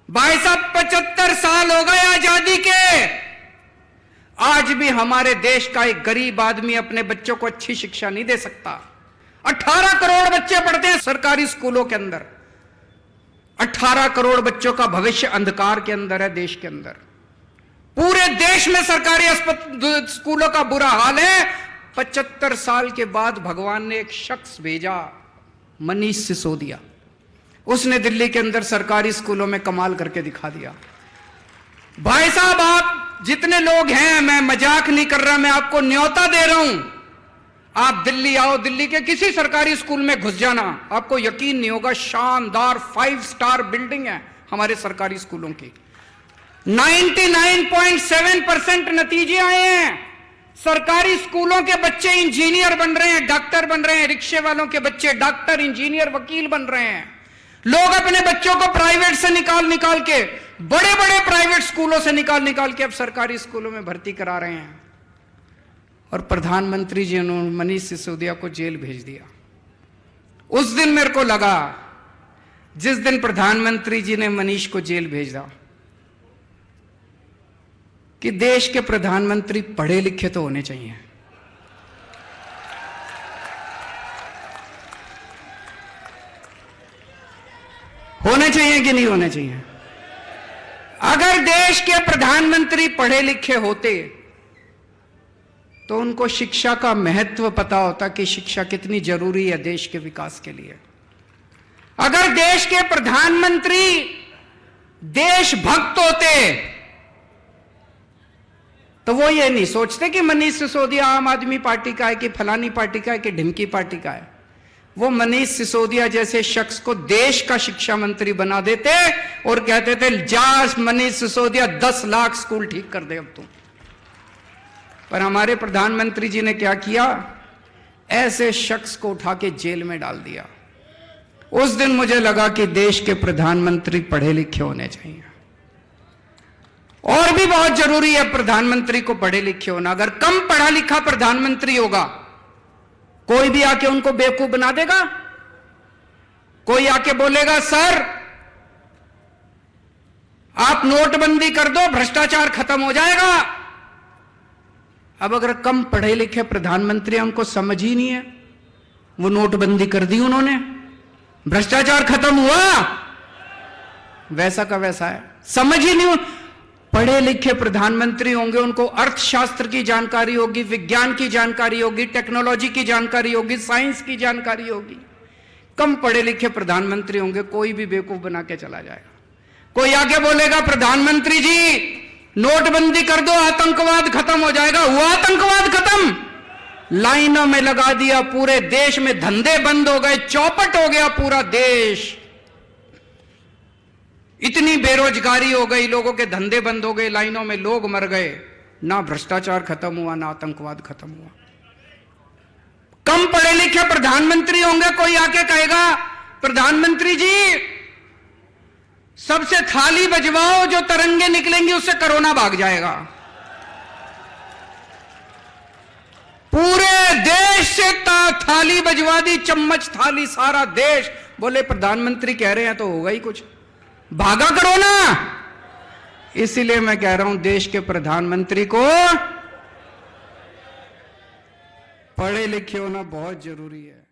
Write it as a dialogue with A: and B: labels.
A: भाई साहब 75 साल हो गए आजादी के, आज भी हमारे देश का एक गरीब आदमी अपने बच्चों को अच्छी शिक्षा नहीं दे सकता। 18 करोड़ बच्चे पढ़ते हैं सरकारी स्कूलों के अंदर। 18 करोड़ बच्चों का भविष्य अंधकार के अंदर है देश के अंदर। पूरे देश में सरकारी स्कूलों का बुरा हाल है। 75 साल के बाद भगवान ने एक शख्स भेजा, मनीष सिसोदिया। उसने दिल्ली के अंदर सरकारी स्कूलों में कमाल करके दिखा दिया। भाई साहब, आप जितने लोग हैं, मैं मजाक नहीं कर रहा, मैं आपको न्योता दे रहा हूं, आप दिल्ली आओ, दिल्ली के किसी सरकारी स्कूल में घुस जाना, आपको यकीन नहीं होगा, शानदार 5 स्टार बिल्डिंग है हमारे सरकारी स्कूलों की। 99.7% नतीजे आए हैं। सरकारी स्कूलों के बच्चे इंजीनियर बन रहे हैं, डॉक्टर बन रहे हैं, रिक्शे वालों के बच्चे डॉक्टर, इंजीनियर, वकील बन रहे हैं। लोग अपने बच्चों को प्राइवेट से निकाल के, बड़े बड़े प्राइवेट स्कूलों से निकाल के अब सरकारी स्कूलों में भर्ती करा रहे हैं। और प्रधानमंत्री जी ने मनीष सिसोदिया को जेल भेज दिया। उस दिन मेरे को लगा, जिस दिन प्रधानमंत्री जी ने मनीष को जेल भेजा, कि देश के प्रधानमंत्री पढ़े लिखे तो होने चाहिए। होने चाहिए कि नहीं होने चाहिए? अगर देश के प्रधानमंत्री पढ़े लिखे होते तो उनको शिक्षा का महत्व पता होता कि शिक्षा कितनी जरूरी है देश के विकास के लिए। अगर देश के प्रधानमंत्री देशभक्त होते तो वो ये नहीं सोचते कि मनीष सिसोदिया आम आदमी पार्टी का है, कि फलानी पार्टी का है, कि ढिमकी पार्टी का है। वो मनीष सिसोदिया जैसे शख्स को देश का शिक्षा मंत्री बना देते और कहते थे, जा मनीष सिसोदिया 10 लाख स्कूल ठीक कर दे अब तुम। पर हमारे प्रधानमंत्री जी ने क्या किया? ऐसे शख्स को उठा के जेल में डाल दिया। उस दिन मुझे लगा कि देश के प्रधानमंत्री पढ़े लिखे होने चाहिए। और भी बहुत जरूरी है प्रधानमंत्री को पढ़े लिखे होना। अगर कम पढ़ा लिखा प्रधानमंत्री होगा, कोई भी आके उनको बेवकूफ बना देगा। कोई आके बोलेगा, सर आप नोटबंदी कर दो, भ्रष्टाचार खत्म हो जाएगा। अब अगर कम पढ़े लिखे प्रधानमंत्री, उनको समझ ही नहीं है, वो नोटबंदी कर दी उन्होंने, भ्रष्टाचार खत्म हुआ, वैसा का वैसा है, समझ ही नहीं। पढ़े लिखे प्रधानमंत्री होंगे, उनको अर्थशास्त्र की जानकारी होगी, विज्ञान की जानकारी होगी, टेक्नोलॉजी की जानकारी होगी, साइंस की जानकारी होगी। कम पढ़े लिखे प्रधानमंत्री होंगे, कोई भी बेवकूफ बना के चला जाएगा। कोई आगे बोलेगा, प्रधानमंत्री जी नोटबंदी कर दो, आतंकवाद खत्म हो जाएगा। हुआ आतंकवाद खत्म? लाइनों में लगा दिया, पूरे देश में धंधे बंद हो गए, चौपट हो गया पूरा देश। इतनी बेरोजगारी हो गई, लोगों के धंधे बंद हो गए, लाइनों में लोग मर गए। ना भ्रष्टाचार खत्म हुआ, ना आतंकवाद खत्म हुआ। कम पढ़े लिखे प्रधानमंत्री होंगे, कोई आके कहेगा, प्रधानमंत्री जी सबसे थाली बजवाओ, जो तरंगे निकलेंगी उससे कोरोना भाग जाएगा। पूरे देश से थाली बजवा दी, चम्मच थाली, सारा देश। बोले प्रधानमंत्री कह रहे हैं तो होगा ही कुछ, भागा कोरोना। इसीलिए मैं कह रहा हूं, देश के प्रधानमंत्री को पढ़े लिखे होना बहुत जरूरी है।